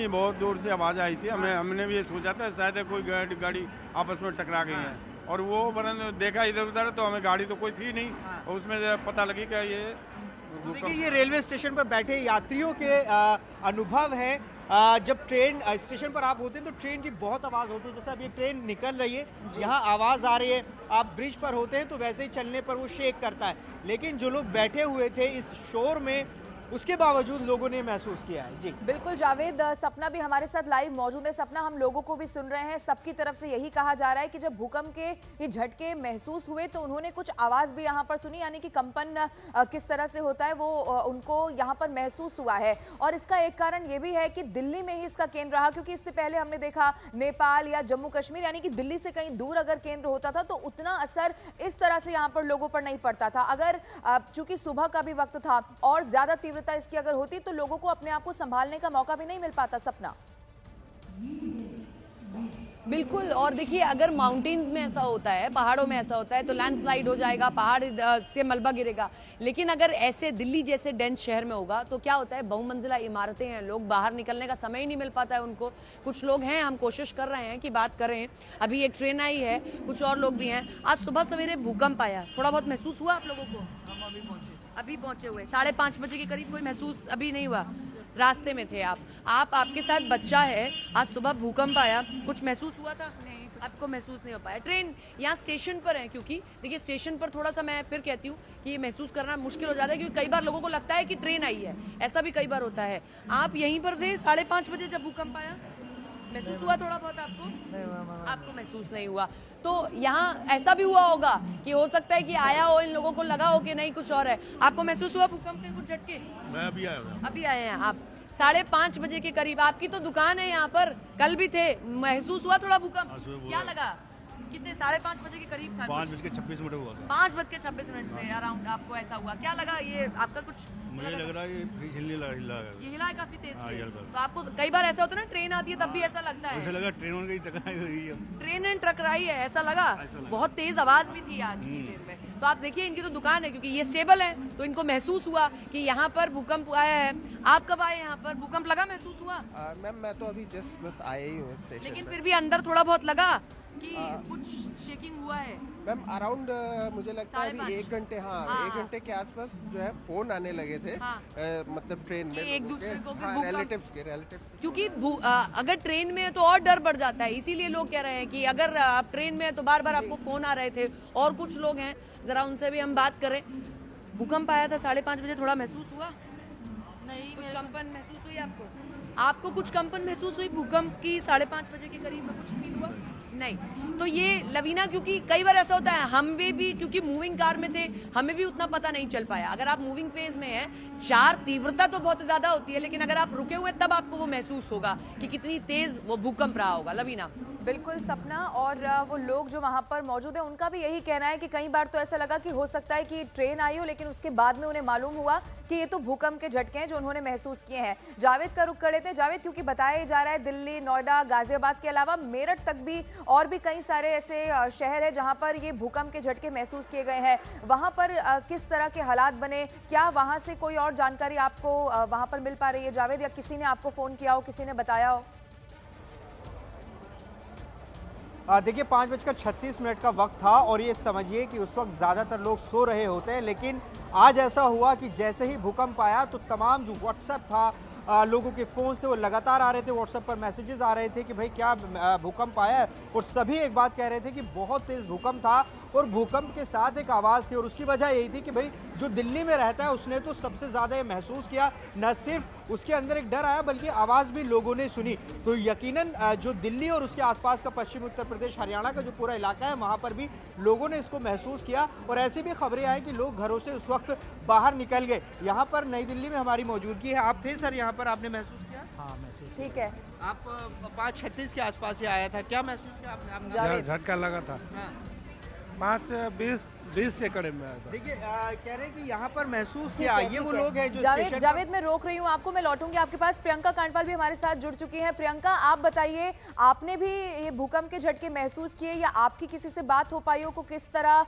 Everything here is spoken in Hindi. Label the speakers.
Speaker 1: नहीं, बहुत दूर से आवाज़ आई थी। हमने भी ये सोचा था शायद कोई गाड़ी आपस में टकरा गई है, और वो वरन देखा इधर उधर तो हमें गाड़ी तो कोई थी नहीं, और उसमें पता लगी कि ये
Speaker 2: देखिए ये रेलवे स्टेशन पर बैठे यात्रियों के अनुभव है। जब ट्रेन स्टेशन पर आप होते हैं तो ट्रेन की बहुत आवाज़ होती है, जैसे अब ये ट्रेन निकल रही है, यहाँ आवाज़ आ रही है। आप ब्रिज पर होते हैं तो वैसे ही चलने पर वो शेक करता है, लेकिन जो लोग बैठे हुए थे इस शोर में, उसके बावजूद लोगों ने महसूस किया है। जी
Speaker 3: बिल्कुल जावेद, सपना भी हमारे साथ लाइव मौजूद है। सपना, हम लोगों को भी सुन रहे हैं, सबकी तरफ से यही कहा जा रहा है कि जब भूकंप के ये झटके महसूस हुए तो उन्होंने कुछ आवाज भी यहाँ पर सुनी, यानी कि कंपन किस तरह से होता है वो उनको यहाँ पर महसूस हुआ है। और इसका एक कारण ये भी है कि दिल्ली में ही इसका केंद्र रहा, क्योंकि इससे पहले हमने देखा नेपाल या जम्मू कश्मीर, यानी कि दिल्ली से कहीं दूर अगर केंद्र होता था तो उतना असर इस तरह से यहाँ पर लोगों पर नहीं पड़ता था। अगर चूंकि सुबह का भी वक्त था और ज्यादा तीव्रता इसकी अगर होती तो लोगों को अपने आप को संभालने का मौका भी नहीं मिल पाता। सपना,
Speaker 4: बिल्कुल। और देखिए, अगर माउंटेन्स में ऐसा होता है, पहाड़ों में ऐसा होता है तो लैंडस्लाइड हो जाएगा, पहाड़ से मलबा गिरेगा। लेकिन अगर ऐसे दिल्ली जैसे डेंस शहर में होगा तो क्या होता है, बहुमंजिला इमारतें हैं, लोग बाहर निकलने का समय ही नहीं मिल पाता है उनको। कुछ लोग हैं, हम कोशिश कर रहे हैं कि बात करें, अभी एक ट्रेन आई है, कुछ और लोग भी हैं। आज सुबह सवेरे भूकंप आया, थोड़ा बहुत महसूस हुआ आप लोगों को?
Speaker 5: हम
Speaker 4: अभी पहुंचे हुए 5:30 बजे के करीब, कोई महसूस अभी नहीं हुआ? रास्ते में थे आप, आपके साथ बच्चा है, आज सुबह भूकंप आया, कुछ महसूस हुआ था? नहीं, आपको महसूस नहीं हो पाया। ट्रेन यहाँ स्टेशन पर है, क्योंकि देखिए स्टेशन पर थोड़ा सा, मैं फिर कहती हूँ कि ये महसूस करना मुश्किल हो जाता है, क्योंकि कई बार लोगों को लगता है कि ट्रेन आई है, ऐसा भी कई बार होता है। आप यहीं पर थे 5:30 बजे जब भूकंप आया, महसूस हुआ थोड़ा बहुत आपको? नहीं, आपको महसूस नहीं हुआ। तो यहाँ ऐसा भी हुआ होगा कि हो सकता है कि आया हो, इन लोगों को लगा हो कि नहीं कुछ और है। आपको महसूस हुआ भूकंप के कुछ झटके?
Speaker 1: मैं अभी आया हूँ।
Speaker 4: अभी आए हैं आप 5:30 बजे के करीब, आपकी तो दुकान है यहाँ पर, कल भी थे, महसूस हुआ थोड़ा भूकंप? क्या लगा? कितने 5:30 बजे के करीब था?
Speaker 1: 5:26 हुआ था।
Speaker 4: 5:26 पे अराउंड आपको ऐसा हुआ? क्या लगा? ये आपका कुछ
Speaker 1: मुझे लग रहा है ये फ्रिज हिलने लगा।
Speaker 4: ये हिला है काफी तेज
Speaker 1: हाँ,
Speaker 4: से।
Speaker 1: हिलता है।
Speaker 4: तो आपको कई बार ऐसा होता है ना, ट्रेन आती है तब भी ऐसा लगता है?
Speaker 1: ऐसा लगा ट्रेन की टकराई हुई है।
Speaker 4: ट्रेन एंड टकराई है, ऐसा लगा? बहुत तेज आवाज भी थी आज की देर में। तो आप देखिए, इनकी तो दुकान है, क्योंकि ये स्टेबल है, तो इनको महसूस हुआ कि यहाँ पर भूकंप आया है। आप कब आए यहाँ पर? भूकंप लगा, महसूस हुआ?
Speaker 5: मैम मैं तो अभी जस्ट बस आया ही हूँ स्टेशन
Speaker 4: लेकिन
Speaker 5: पे।
Speaker 4: फिर भी अंदर थोड़ा बहुत लगा कि कुछ शेकिंग हुआ है?
Speaker 5: मैम अराउंड मुझे लगता है
Speaker 4: 5:30
Speaker 5: अभी 1 घंटे, हाँ
Speaker 4: हाँ,
Speaker 5: 1 घंटे के आसपास जो है फोन आने लगे थे।
Speaker 4: हाँ।
Speaker 5: मतलब ट्रेन में
Speaker 4: कि एक
Speaker 5: लोगों
Speaker 4: दूसरे को कि
Speaker 5: हाँ,
Speaker 4: भूकंप-
Speaker 5: रिलेटिव्स
Speaker 4: क्योंकि अगर ट्रेन में है तो और डर बढ़ जाता है, इसीलिए लोग कह रहे हैं कि अगर आप ट्रेन में है तो बार बार आपको फोन आ रहे थे। और कुछ लोग हैं, जरा उनसे भी हम बात करें। भूकंप आया था 5:30 बजे, थोड़ा महसूस हुआ? नहीं, कुछ कंपन महसूस हुई आपको? आपको कुछ कंपन महसूस हुई भूकंप की 5:30 बजे के करीब में? कुछ फील हुआ? नहीं। तो ये लवीना, क्योंकि कई बार ऐसा होता है, हमें भी क्योंकि मूविंग कार में थे, हमें भी उतना पता नहीं चल पाया। अगर आप मूविंग फेज में हैं, तीव्रता तो बहुत ज्यादा होती है, लेकिन अगर आप रुके हुए तब आपको वो महसूस होगा कि कितनी तेज वो भूकंप रहा होगा। लवीना,
Speaker 3: बिल्कुल सपना, और वो लोग जो वहाँ पर मौजूद हैं उनका भी यही कहना है कि कई बार तो ऐसा लगा कि हो सकता है कि ट्रेन आई हो, लेकिन उसके बाद में उन्हें मालूम हुआ कि ये तो भूकंप के झटके हैं जो उन्होंने महसूस किए हैं। जावेद का रुख कर लेते हैं। जावेद, क्योंकि बताया जा रहा है दिल्ली, नोएडा, गाजियाबाद के अलावा मेरठ तक भी और भी कई सारे ऐसे शहर है जहाँ पर ये भूकंप के झटके महसूस किए गए हैं, वहाँ पर किस तरह के हालात बने? क्या वहाँ से कोई और जानकारी आपको वहाँ पर मिल पा रही है जावेद, या किसी ने आपको फ़ोन किया हो, किसी ने बताया हो?
Speaker 2: देखिए 5:36 का वक्त था और ये समझिए कि उस वक्त ज़्यादातर लोग सो रहे होते हैं, लेकिन आज ऐसा हुआ कि जैसे ही भूकंप आया तो तमाम जो व्हाट्सएप था, लोगों के फ़ोन से वो लगातार आ रहे थे, व्हाट्सएप पर मैसेजेस आ रहे थे कि भाई क्या भूकंप आया है, और सभी एक बात कह रहे थे कि बहुत तेज़ भूकंप था और भूकंप के साथ एक आवाज़ थी। और उसकी वजह यही थी कि भाई जो दिल्ली में रहता है उसने तो सबसे ज़्यादा ये महसूस किया, न सिर्फ उसके अंदर एक डर आया बल्कि आवाज़ भी लोगों ने सुनी। तो यकीनन जो दिल्ली और उसके आसपास का पश्चिमी उत्तर प्रदेश, हरियाणा का जो पूरा इलाका है, वहाँ पर भी लोगों ने इसको महसूस किया। और ऐसी भी खबरें आई कि लोग घरों से उस वक्त बाहर निकल गए। यहाँ पर नई दिल्ली में हमारी मौजूदगी है, आप थे सर यहाँ पर, आपने महसूस किया?
Speaker 6: हाँ महसूस।
Speaker 3: ठीक है,
Speaker 2: आप 5:36 के आसपास ही आया था, क्या महसूस किया आपने?
Speaker 3: जावेद।
Speaker 6: झटका लगा था।
Speaker 2: हाँ।
Speaker 6: 5:20 के करीब में आया था।
Speaker 2: देखिए कह रहे हैं कि यहाँ पर महसूस
Speaker 3: ठीक
Speaker 2: किया,
Speaker 3: है,
Speaker 2: ये
Speaker 3: ठीक
Speaker 2: वो
Speaker 3: है।
Speaker 2: लोग हैं जो
Speaker 3: जावेद,
Speaker 2: स्टेशन पर-
Speaker 3: जावेद मैं रोक रही हूँ आपको, मैं लौटूंगी आपके पास। प्रियंका कांडपाल भी हमारे साथ जुड़ चुकी हैं। प्रियंका, आप बताइए, आपने भी ये भूकंप के झटके महसूस किए या आपकी किसी से बात हो पाई हो को किस तरह